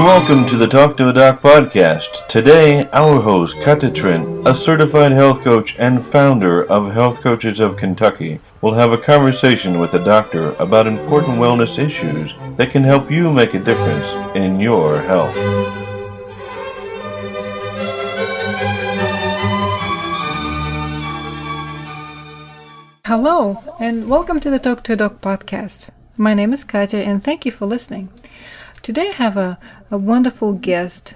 welcome to the Talk to a Doc podcast. Today, our host, Katrin, a certified health coach and founder of Health Coaches of Kentucky, will have a conversation with a doctor about important wellness issues that can help you make a difference in your health. Hello, and welcome to the Talk to a Doc podcast. My name is Katya, and thank you for listening. Today I have a wonderful guest,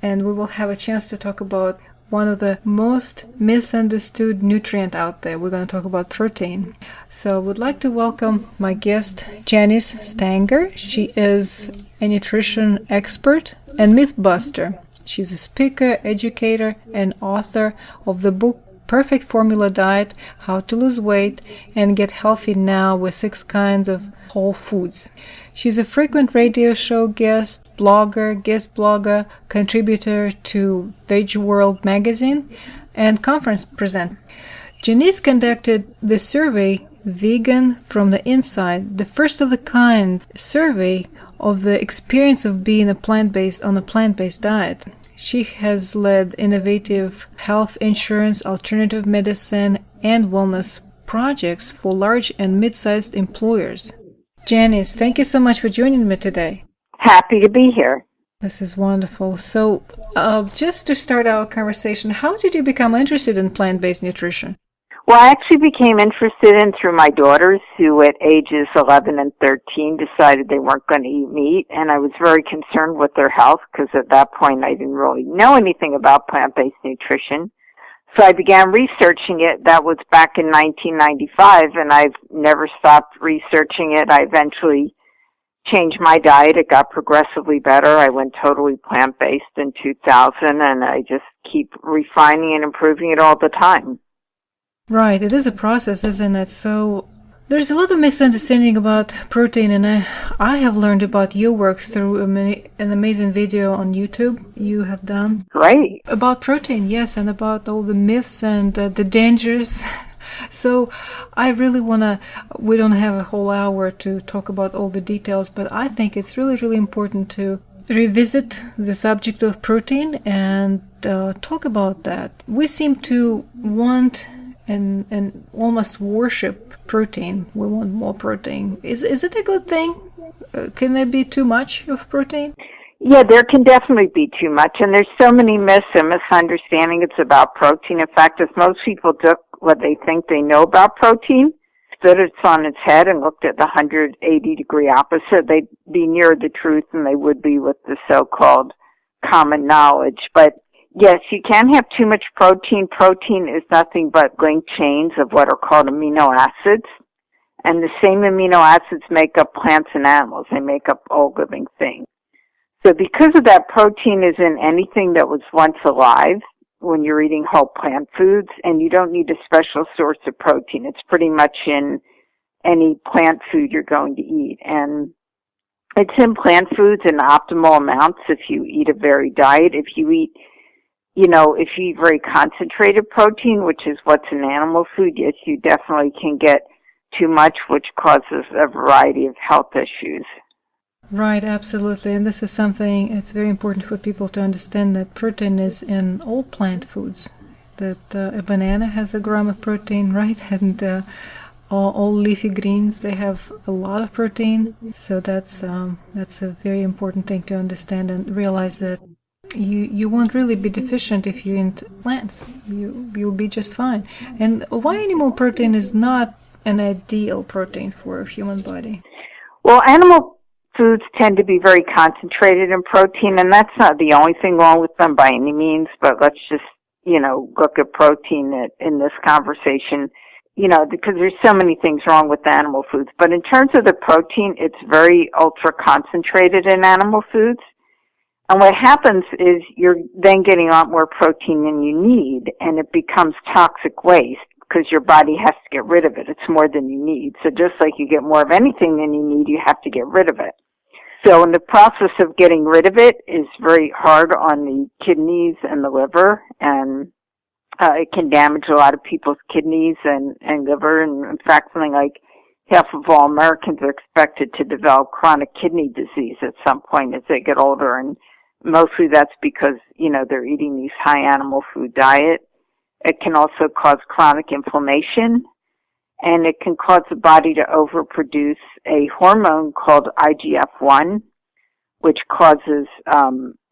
and we will have a chance to talk about one of the most misunderstood nutrient out there. We're going to talk about protein. So I would like to welcome my guest, Janice Stanger. She is a nutrition expert and mythbuster. She's a speaker, educator, and author of the book Perfect Formula Diet, How to Lose Weight and Get Healthy Now with 6 Kinds of Whole Foods. She's a frequent radio show guest blogger, contributor to Veg World magazine, and conference presenter. Janice conducted the survey Vegan from the Inside, the first of the kind survey of the experience of being on a plant-based diet. She has led innovative health insurance, alternative medicine, and wellness projects for large and mid-sized employers. Janice, thank you so much for joining me today. Happy to be here. This is wonderful. So, just to start our conversation, how did you become interested in plant-based nutrition? Well, I actually became interested in through my daughters, who at ages 11 and 13 decided they weren't going to eat meat, and I was very concerned with their health because at that point I didn't really know anything about plant-based nutrition. So I began researching it. That was back in 1995, and I've never stopped researching it. I eventually changed my diet. It got progressively better. I went totally plant-based in 2000, and I just keep refining and improving it all the time. Right, it is a process, isn't it? So there's a lot of misunderstanding about protein, and I have learned about your work through an amazing video on YouTube you have done. Right. About protein, yes, and about all the myths and the dangers. So I really we don't have a whole hour to talk about all the details, but I think it's really, really important to revisit the subject of protein and talk about that. We seem to want and almost worship protein. We want more protein. Is it a good thing? Can there be too much of protein? Yeah, there can definitely be too much, and there's so many myths and misunderstandings about protein. In fact, if most people took what they think they know about protein, stood it on its head and looked at the 180-degree opposite, they'd be nearer the truth than they would be with the so-called common knowledge. But yes, you can have too much protein. Protein is nothing but linked chains of what are called amino acids. And the same amino acids make up plants and animals. They make up all living things. So because of that, protein is in anything that was once alive when you're eating whole plant foods, and you don't need a special source of protein. It's pretty much in any plant food you're going to eat. And it's in plant foods in optimal amounts if you eat a varied diet. If you eat very concentrated protein, which is what's in animal food, yes, you definitely can get too much, which causes a variety of health issues. Right, absolutely. And this is something, it's very important for people to understand that protein is in all plant foods. That a banana has a gram of protein, right? And all leafy greens, they have a lot of protein. So that's a very important thing to understand and realize that you won't really be deficient if you eat plants. You'll be just fine. And why animal protein is not an ideal protein for a human body? Well, animal foods tend to be very concentrated in protein, and that's not the only thing wrong with them by any means, but let's just, look at protein in this conversation, because there's so many things wrong with the animal foods. But in terms of the protein, it's very ultra concentrated in animal foods. And what happens is you're then getting a lot more protein than you need, and it becomes toxic waste because your body has to get rid of it. It's more than you need. So just like you get more of anything than you need, you have to get rid of it. So in the process of getting rid of it is very hard on the kidneys and the liver, and it can damage a lot of people's kidneys and liver. And in fact, something like half of all Americans are expected to develop chronic kidney disease at some point as they get older, and mostly that's because, they're eating these high animal food diet. It can also cause chronic inflammation, and it can cause the body to overproduce a hormone called IGF-1, which causes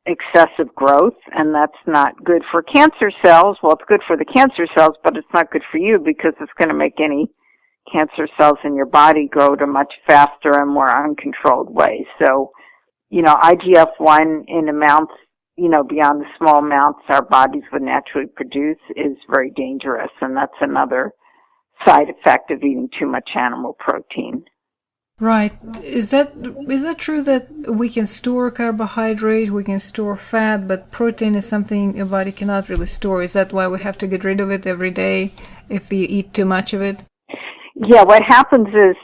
excessive growth, and that's not good for cancer cells. Well, it's good for the cancer cells, but it's not good for you because it's going to make any cancer cells in your body grow at a much faster and more uncontrolled way. So, IGF-1 in amounts, beyond the small amounts our bodies would naturally produce is very dangerous, and that's another side effect of eating too much animal protein. Right. Is that true that we can store carbohydrate, we can store fat, but protein is something your body cannot really store? Is that why we have to get rid of it every day if we eat too much of it? Yeah, what happens is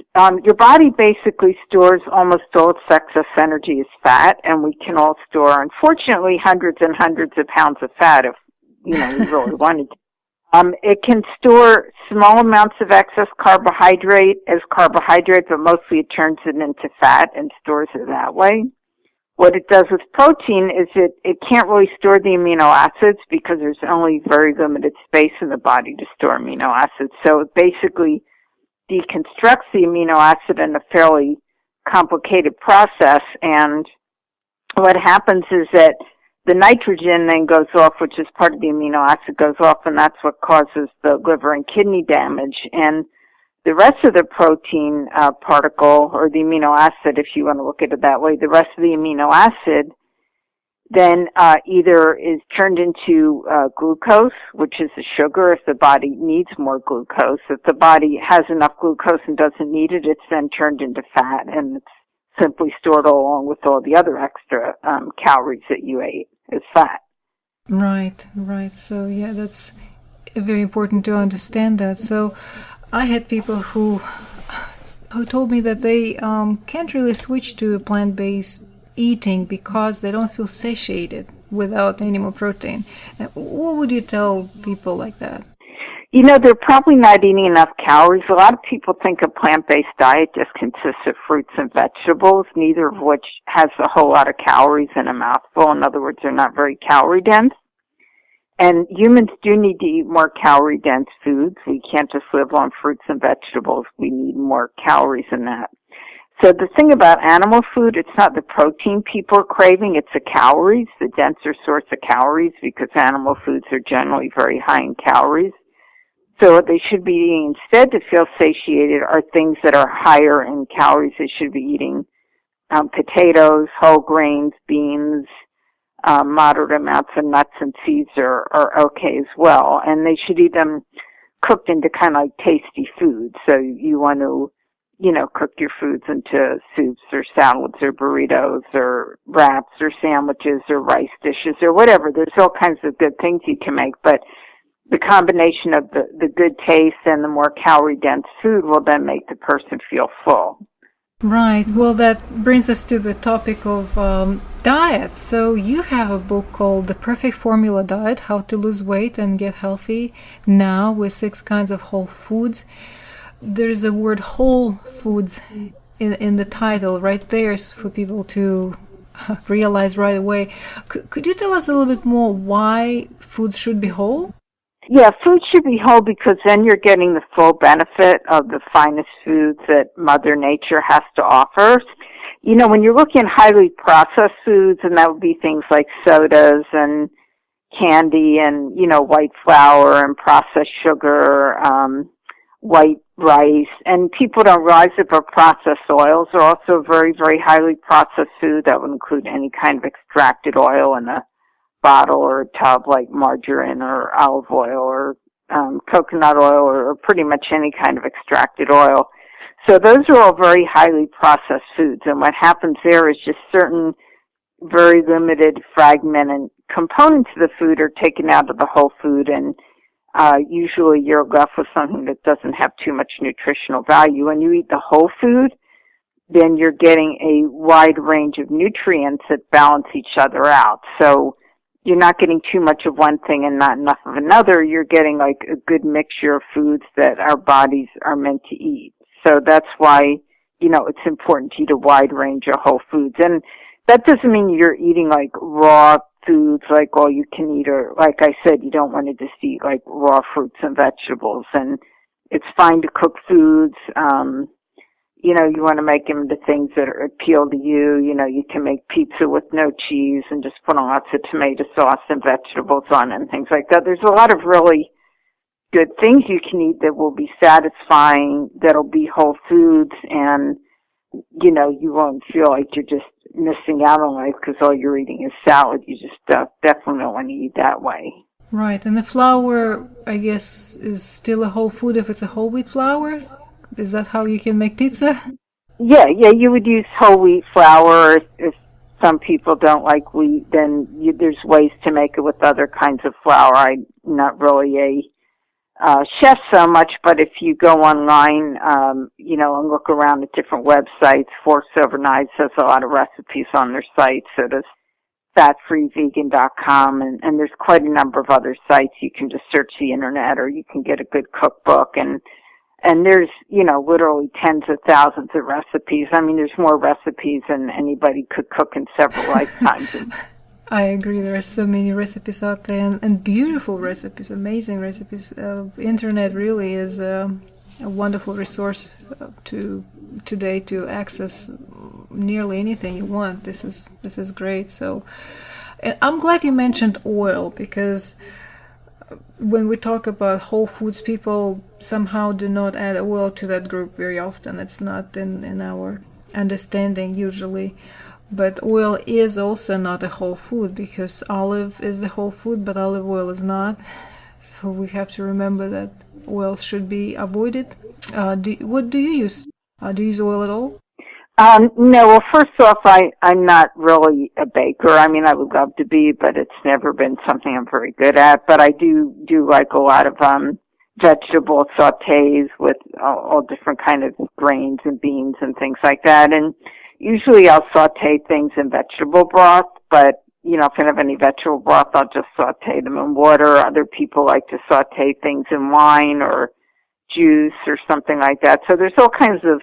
your body basically stores almost all its excess energy as fat, and we can all store, unfortunately, hundreds and hundreds of pounds of fat if, we really wanted to. It can store small amounts of excess carbohydrate as carbohydrate, but mostly it turns it into fat and stores it that way. What it does with protein is it can't really store the amino acids because there's only very limited space in the body to store amino acids. So it basically deconstructs the amino acid in a fairly complicated process, and what happens is that the nitrogen then goes off, which is part of the amino acid, goes off, and that's what causes the liver and kidney damage. And the rest of the protein particle, or the amino acid, if you want to look at it that way, the rest of the amino acid then either is turned into glucose, which is a sugar if the body needs more glucose. If the body has enough glucose and doesn't need it, it's then turned into fat, and it's simply stored along with all the other extra calories that you ate as fat. Right. So, yeah, that's very important to understand that. So I had people who told me that they can't really switch to plant-based eating because they don't feel satiated without animal protein. What would you tell people like that? They're probably not eating enough calories. A lot of people think a plant-based diet just consists of fruits and vegetables, neither of which has a whole lot of calories in a mouthful. In other words, they're not very calorie dense. And humans do need to eat more calorie dense foods. We can't just live on fruits and vegetables. We need more calories in that. So the thing about animal food, it's not the protein people are craving, it's the calories, the denser source of calories, because animal foods are generally very high in calories. So what they should be eating instead to feel satiated are things that are higher in calories. They should be eating potatoes, whole grains, beans, moderate amounts of nuts and seeds are okay as well. And they should eat them cooked into kind of like tasty foods. So you want to, cook your foods into soups or salads or burritos or wraps or sandwiches or rice dishes or whatever. There's all kinds of good things you can make, but the combination of the good taste and the more calorie-dense food will then make the person feel full. Right. Well, that brings us to the topic of diet. So you have a book called The Perfect Formula Diet, How to Lose Weight and Get Healthy Now with 6 Kinds of Whole Foods. There's a word whole foods in the title right there for people to realize right away. Could you tell us a little bit more why foods should be whole? Yeah, food should be whole because then you're getting the full benefit of the finest foods that Mother Nature has to offer. When you're looking at highly processed foods, and that would be things like sodas and candy and, white flour and processed sugar, white rice, and people don't realize it, but processed oils are also very, very highly processed food. That would include any kind of extracted oil in a bottle or a tub like margarine or olive oil or coconut oil or pretty much any kind of extracted oil. So those are all very highly processed foods, and what happens there is just certain very limited fragmented components of the food are taken out of the whole food, and usually you're left with something that doesn't have too much nutritional value. When you eat the whole food, then you're getting a wide range of nutrients that balance each other out. So you're not getting too much of one thing and not enough of another. You're getting like a good mixture of foods that our bodies are meant to eat. So that's why, it's important to eat a wide range of whole foods. And that doesn't mean you're eating like raw foods, like all you can eat, or like I said, you don't want to just eat like raw fruits and vegetables. And it's fine to cook foods. You want to make them into things that appeal to you. You can make pizza with no cheese and just put lots of tomato sauce and vegetables on it and things like that. There's a lot of really good things you can eat that will be satisfying, that'll be whole foods, and, you won't feel like you're just missing out on life because all you're eating is salad. You just definitely don't want to eat that way. Right, and the flour, I guess, is still a whole food if it's a whole wheat flour? Is that how you can make pizza? Yeah, you would use whole wheat flour. If some people don't like wheat, then there's ways to make it with other kinds of flour. I'm not really a chef so much, but if you go online, and look around at different websites, Forks Over Knives has a lot of recipes on their site. So does fatfreevegan.com, and there's quite a number of other sites. You can just search the internet, or you can get a good cookbook, and there's, literally tens of thousands of recipes. I mean, there's more recipes than anybody could cook in several lifetimes. I agree. There are so many recipes out there, and beautiful recipes, amazing recipes. Internet really is a wonderful resource today to access nearly anything you want. This is great. So, and I'm glad you mentioned oil, because when we talk about whole foods, people somehow do not add oil to that group very often. It's not in our understanding usually. But oil is also not a whole food, because olive is the whole food, but olive oil is not. So we have to remember that oil should be avoided. What do you use? Do you use oil at all? No, well, first off, I'm not really a baker. I mean, I would love to be, but it's never been something I'm very good at. But I do like a lot of vegetable sautés with all different kind of grains and beans and things like that. And usually I'll saute things in vegetable broth, but, if I don't have any vegetable broth, I'll just saute them in water. Other people like to saute things in wine or juice or something like that. So there's all kinds of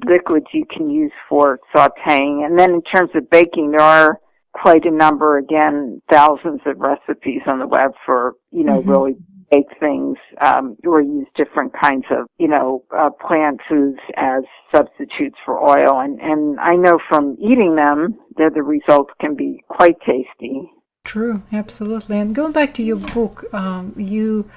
liquids you can use for sauteing. And then in terms of baking, there are quite a number, again, thousands of recipes on the web for, really bake things, or use different kinds of, plant foods as substitutes for oil. And I know from eating them that the results can be quite tasty. True, absolutely. And going back to your book, you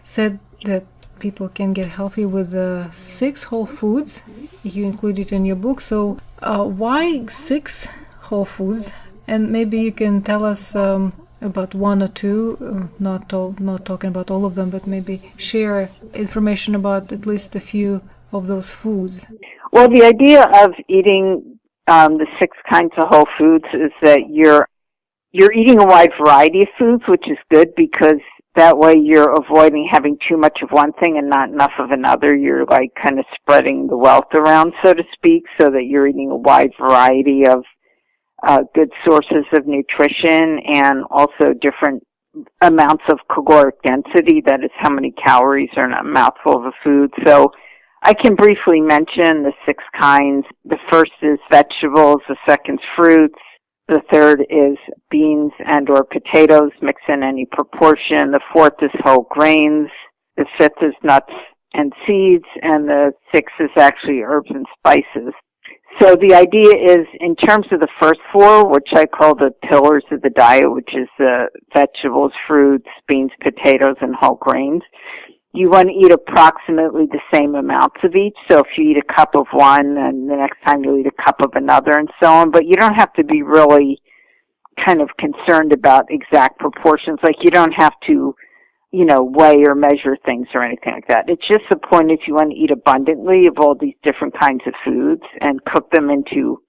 said that people can get healthy with 6 whole foods. You included in your book. So why 6 whole foods? And maybe you can tell us about 1 or 2, not talking about all of them, but maybe share information about at least a few of those foods. Well, the idea of eating the 6 kinds of whole foods is that you're eating a wide variety of foods, which is good, because that way you're avoiding having too much of one thing and not enough of another. You're like kind of spreading the wealth around, so to speak, so that you're eating a wide variety of good sources of nutrition, and also different amounts of caloric density, that is how many calories are in a mouthful of a food. So I can briefly mention the 6 kinds. The first is vegetables, the second's fruits, the third is beans and or potatoes, mix in any proportion. The fourth is whole grains, the fifth is nuts and seeds, and the sixth is actually herbs and spices. So the idea is, in terms of the first 4, which I call the pillars of the diet, which is the vegetables, fruits, beans, potatoes, and whole grains, you want to eat approximately the same amounts of each. So if you eat a cup of one, and the next time you'll eat a cup of another, and so on. But you don't have to be really kind of concerned about exact proportions. Like, you don't have to, weigh or measure things or anything like that. It's just the point is you want to eat abundantly of all these different kinds of foods and cook them into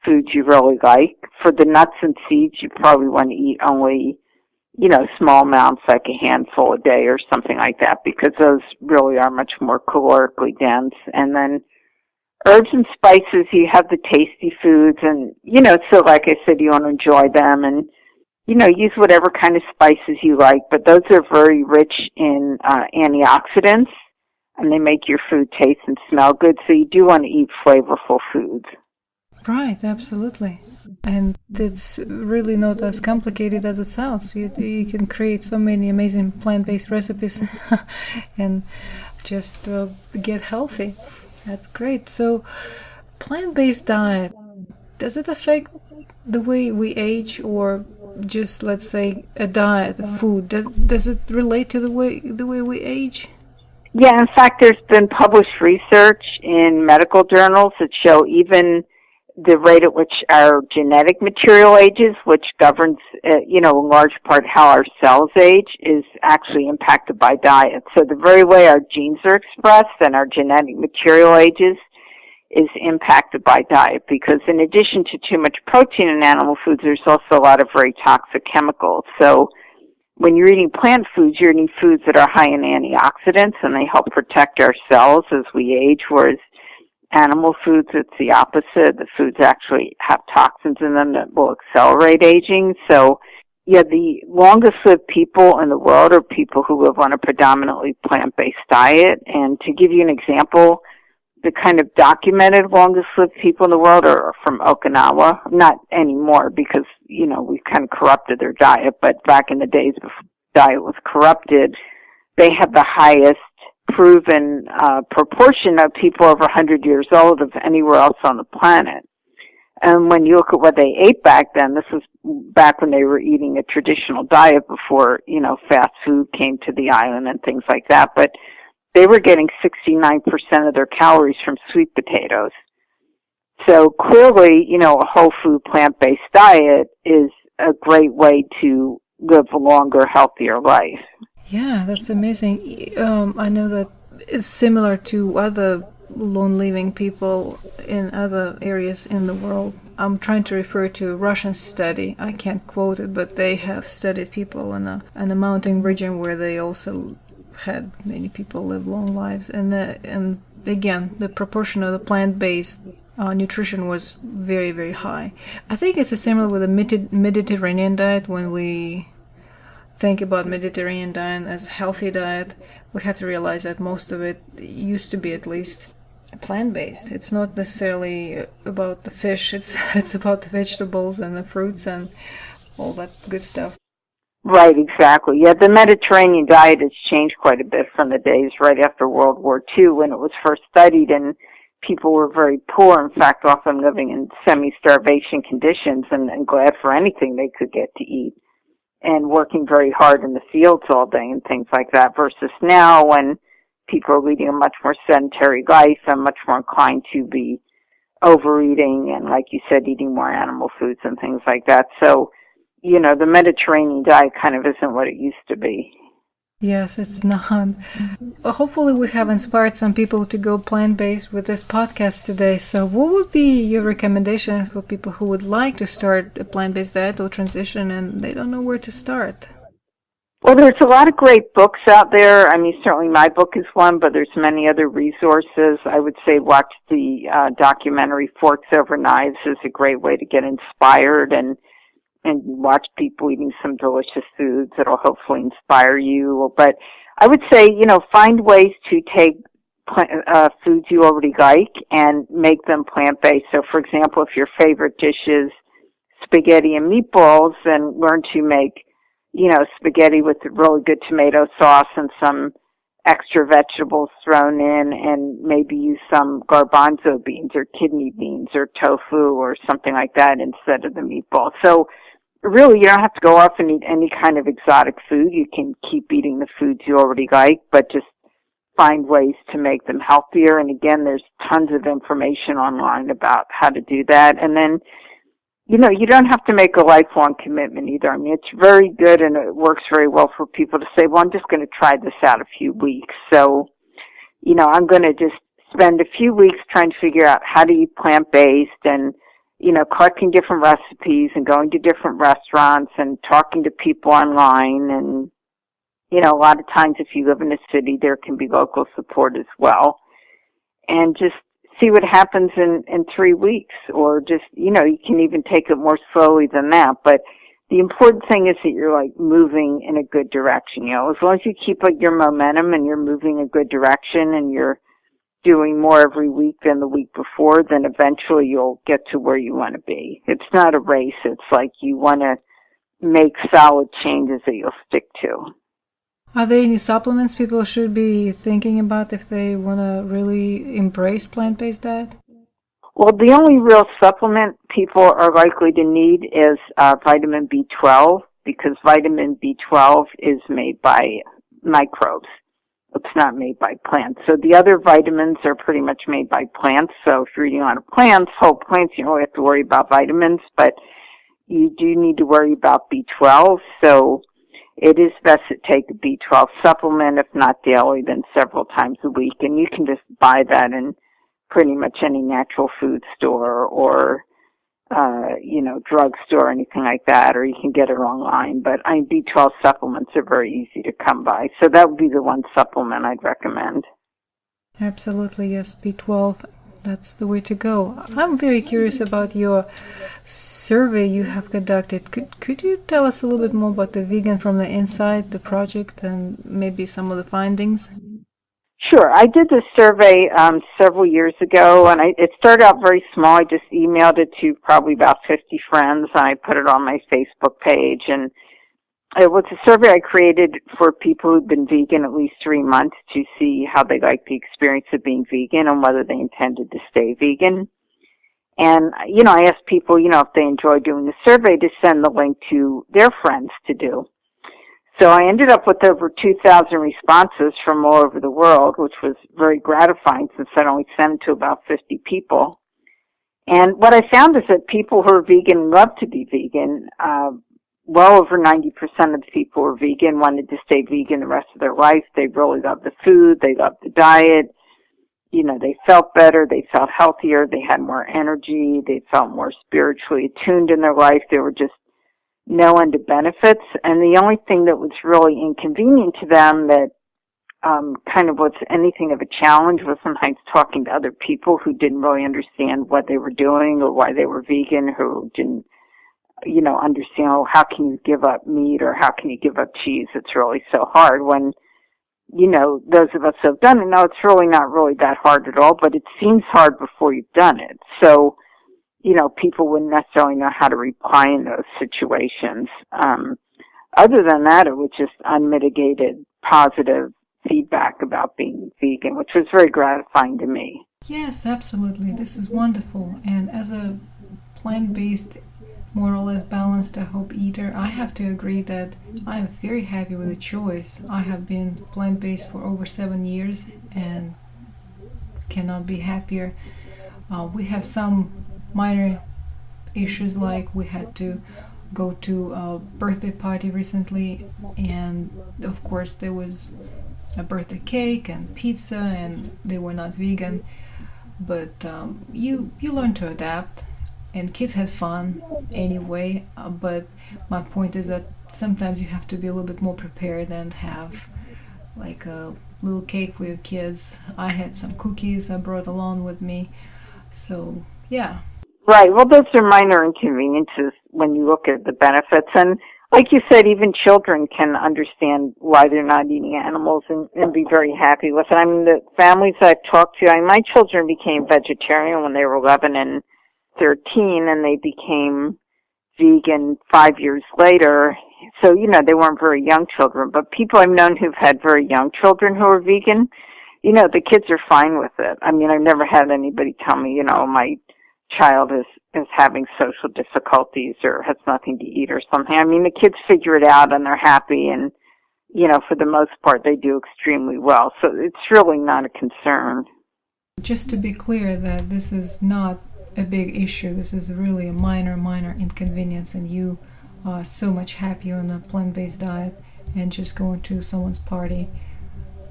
foods you really like. For the nuts and seeds, you probably want to eat only, small amounts, like a handful a day or something like that, because those really are much more calorically dense. And then herbs and spices, you have the tasty foods, and, so like I said, you want to enjoy them, and use whatever kind of spices you like, but those are very rich in antioxidants. and they make your food taste and smell good. So you do want to eat flavorful foods. Right, absolutely. And it's really not as complicated as it sounds. You can create so many amazing plant-based recipes and just get healthy. That's great. So, plant-based diet, does it affect the way we age, or just, let's say, a diet, a food? Does it relate to the way we age? Yeah, in fact, there's been published research in medical journals that show even the rate at which our genetic material ages, which governs, in large part how our cells age, is actually impacted by diet. So the very way our genes are expressed and our genetic material ages is impacted by diet, because in addition to too much protein in animal foods, there's also a lot of very toxic chemicals. So when you're eating plant foods, you're eating foods that are high in antioxidants, and they help protect our cells as we age, whereas animal foods, it's the opposite. The foods actually have toxins in them that will accelerate aging. So, yeah, the longest lived people in the world are people who live on a predominantly plant-based diet. And to give you an example, the kind of documented longest lived people in the world are from Okinawa. Not anymore, because, we've kind of corrupted their diet, but back in the days before the diet was corrupted, they have the highest proven proportion of people over 100 years old of anywhere else on the planet. And when you look at what they ate back then, this was back when they were eating a traditional diet before, fast food came to the island and things like that. But they were getting 69% of their calories from sweet potatoes. So clearly, a whole food plant-based diet is a great way to live a longer, healthier life. Yeah, that's amazing. I know that it's similar to other long-living people in other areas in the world. I'm trying to refer to a Russian study. I can't quote it, but they have studied people in a mountain region where they also had many people live long lives. And again, the proportion of the plant-based nutrition was very, very high. I think it's similar with the Mediterranean diet. When we think about Mediterranean diet as a healthy diet, we have to realize that most of it used to be at least plant-based. It's not necessarily about the fish, it's about the vegetables and the fruits and all that good stuff. Right, exactly. Yeah, the Mediterranean diet has changed quite a bit from the days right after World War II when it was first studied, and people were very poor, in fact, often living in semi-starvation conditions and glad for anything they could get to eat, and working very hard in the fields all day and things like that, versus now when people are leading a much more sedentary life and much more inclined to be overeating and, like you said, eating more animal foods and things like that. So, the Mediterranean diet kind of isn't what it used to be. Yes, it's not. Hopefully we have inspired some people to go plant-based with this podcast today. So what would be your recommendation for people who would like to start a plant-based diet or transition and they don't know where to start? Well, there's a lot of great books out there. I mean, certainly my book is one, but there's many other resources. I would say watch the documentary Forks Over Knives is a great way to get inspired, and watch people eating some delicious foods that'll hopefully inspire you. But I would say, find ways to take foods you already like and make them plant-based. So, for example, if your favorite dish is spaghetti and meatballs, then learn to make, spaghetti with really good tomato sauce and some extra vegetables thrown in, and maybe use some garbanzo beans or kidney beans or tofu or something like that instead of the meatball. So, really, you don't have to go off and eat any kind of exotic food. You can keep eating the foods you already like, but just find ways to make them healthier. And again, there's tons of information online about how to do that. And then, you don't have to make a lifelong commitment either. I mean, it's very good and it works very well for people to say, well, I'm just going to try this out a few weeks. So, I'm going to just spend a few weeks trying to figure out how to eat plant-based and collecting different recipes and going to different restaurants and talking to people online. And, a lot of times if you live in a city, there can be local support as well. And just see what happens in 3 weeks, or just, you can even take it more slowly than that. But the important thing is that you're like moving in a good direction. As long as you keep your momentum and you're moving a good direction and you're doing more every week than the week before, then eventually you'll get to where you want to be. It's not a race. It's like you want to make solid changes that you'll stick to. Are there any supplements people should be thinking about if they want to really embrace plant-based diet? Well, the only real supplement people are likely to need is vitamin B12, because vitamin B12 is made by microbes. It's not made by plants. So the other vitamins are pretty much made by plants. So if you're eating a lot of plants, whole plants, you don't really have to worry about vitamins, but you do need to worry about B12. So it is best to take a B12 supplement, if not daily, then several times a week. And you can just buy that in pretty much any natural food store or, drugstore or anything like that, or you can get it online. But B12 supplements are very easy to come by. So that would be the one supplement I'd recommend. Absolutely, yes, B12. That's the way to go. I'm very curious about your survey you have conducted. Could you tell us a little bit more about the Vegan from the Inside, the project, and maybe some of the findings? Sure. I did this survey several years ago, and it started out very small. I just emailed it to probably about 50 friends, and I put it on my Facebook page. And it was a survey I created for people who've been vegan at least 3 months to see how they liked the experience of being vegan and whether they intended to stay vegan. And, I asked people, if they enjoy doing the survey, to send the link to their friends to do. So I ended up with over 2,000 responses from all over the world, which was very gratifying since I only sent it to about 50 people. And what I found is that people who are vegan love to be vegan. Well over 90% of the people who are vegan wanted to stay vegan the rest of their life. They really loved the food. They loved the diet. They felt better. They felt healthier. They had more energy. They felt more spiritually attuned in their life. They were just no end of benefits. And the only thing that was really inconvenient to them that kind of was anything of a challenge was sometimes talking to other people who didn't really understand what they were doing or why they were vegan, who didn't understand, how can you give up meat or how can you give up cheese? It's really so hard when, those of us who have done it know it's really not really that hard at all, but it seems hard before you've done it. So, people wouldn't necessarily know how to reply in those situations. Other than that, it was just unmitigated positive feedback about being vegan, which was very gratifying to me. Yes, absolutely. This is wonderful. And as a plant-based, more or less balanced, I hope, eater, I have to agree that I'm very happy with the choice. I have been plant-based for over 7 years and cannot be happier. We have some minor issues, like we had to go to a birthday party recently, and of course there was a birthday cake and pizza, and they were not vegan, but you learn to adapt, and kids had fun anyway. But my point is that sometimes you have to be a little bit more prepared and have like a little cake for your kids. I had some cookies I brought along with me, so yeah. Right. Well, those are minor inconveniences when you look at the benefits. And like you said, even children can understand why they're not eating animals and be very happy with it. I mean, the families I've talked to, my children became vegetarian when they were 11 and 13, and they became vegan 5 years later. So, they weren't very young children. But people I've known who've had very young children who are vegan, the kids are fine with it. I mean, I've never had anybody tell me, my child is having social difficulties or has nothing to eat or something. I mean, the kids figure it out and they're happy, and, for the most part, they do extremely well. So it's really not a concern. Just to be clear that this is not a big issue. This is really a minor inconvenience, and you are so much happier on a plant-based diet and just going to someone's party,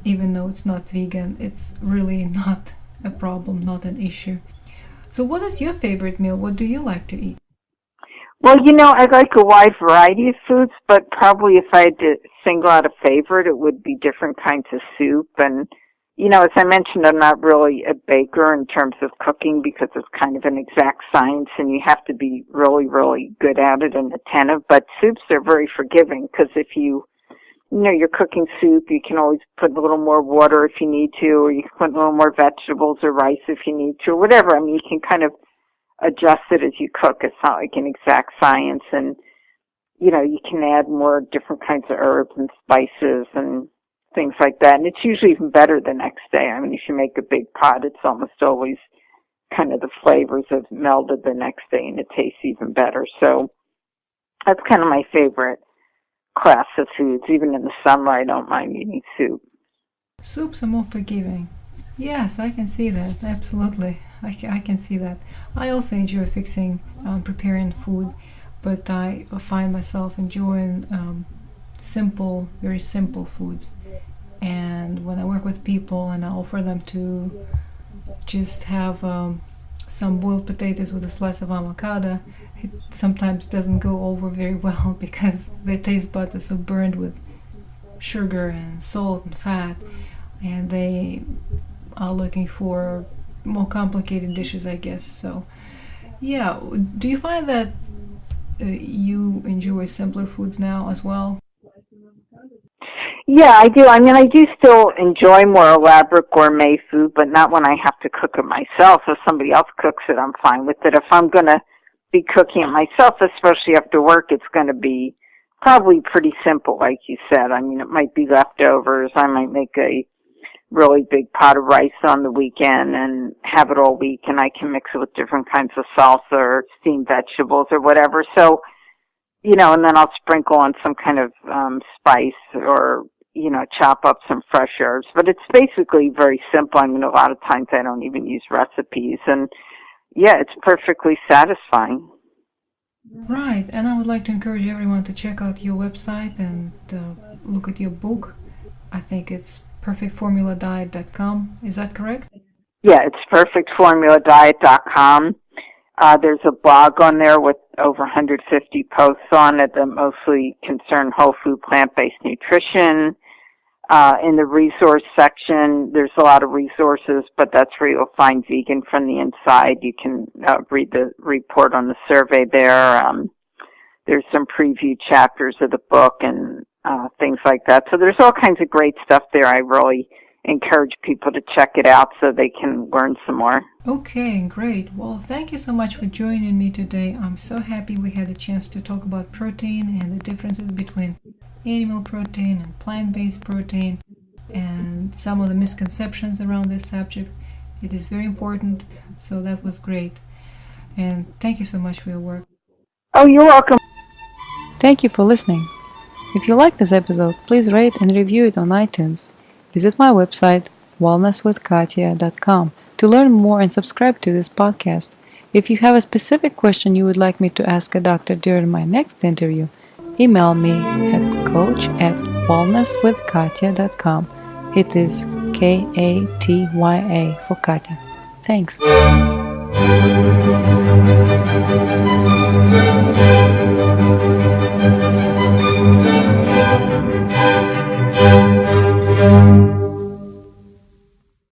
even though it's not vegan. It's really not a problem, not an issue. So what is your favorite meal? What do you like to eat? Well, I like a wide variety of foods, but probably if I had to single out a favorite, it would be different kinds of soup and As I mentioned, I'm not really a baker in terms of cooking because it's kind of an exact science and you have to be really, really good at it and attentive. But soups are very forgiving because if you're cooking soup, you can always put a little more water if you need to, or you can put a little more vegetables or rice if you need to, or whatever. I mean, you can kind of adjust it as you cook. It's not like an exact science. And, you can add more different kinds of herbs and spices and things like that. And it's usually even better the next day. I mean, if you make a big pot, it's almost always kind of the flavors have melded the next day and it tastes even better. So that's kind of my favorite class of foods. Even in the summer, I don't mind eating soup. Soups are more forgiving. Yes, I can see that. Absolutely. I can see that. I also enjoy preparing food, but I find myself enjoying very simple foods. And when I work with people and I offer them to just have some boiled potatoes with a slice of avocado, it sometimes doesn't go over very well because their taste buds are so burned with sugar and salt and fat, and they are looking for more complicated dishes, I guess. So, yeah, do you find that you enjoy simpler foods now as well? Yeah, I do. I mean, I do still enjoy more elaborate gourmet food, but not when I have to cook it myself. If somebody else cooks it, I'm fine with it. If I'm going to be cooking it myself, especially after work, it's going to be probably pretty simple, like you said. I mean, it might be leftovers. I might make a really big pot of rice on the weekend and have it all week, and I can mix it with different kinds of salsa or steamed vegetables or whatever. So, and then I'll sprinkle on some kind of spice or, chop up some fresh herbs. But it's basically very simple. I mean, a lot of times I don't even use recipes. And, yeah, it's perfectly satisfying. Right. And I would like to encourage everyone to check out your website and look at your book. I think it's perfectformuladiet.com. Is that correct? Yeah, it's perfectformuladiet.com. There's a blog on there with over 150 posts on it that mostly concern whole food, plant-based nutrition. In the resource section, there's a lot of resources, but that's where you'll find Vegan from the Inside. You can read the report on the survey there. There's some preview chapters of the book and things like that. So there's all kinds of great stuff there. I really encourage people to check it out so they can learn some more. Okay, great. Well, thank you so much for joining me today. I'm so happy we had a chance to talk about protein and the differences between animal protein and plant-based protein and some of the misconceptions around this subject. It is very important, so that was great. And thank you so much for your work. Oh, you're welcome. Thank you for listening. If you like this episode, please rate and review it on iTunes. Visit my website, wellnesswithkatia.com, to learn more and subscribe to this podcast. If you have a specific question you would like me to ask a doctor during my next interview, email me at coach@wellnesswithkatia.com. It is Katya for Katya. Thanks.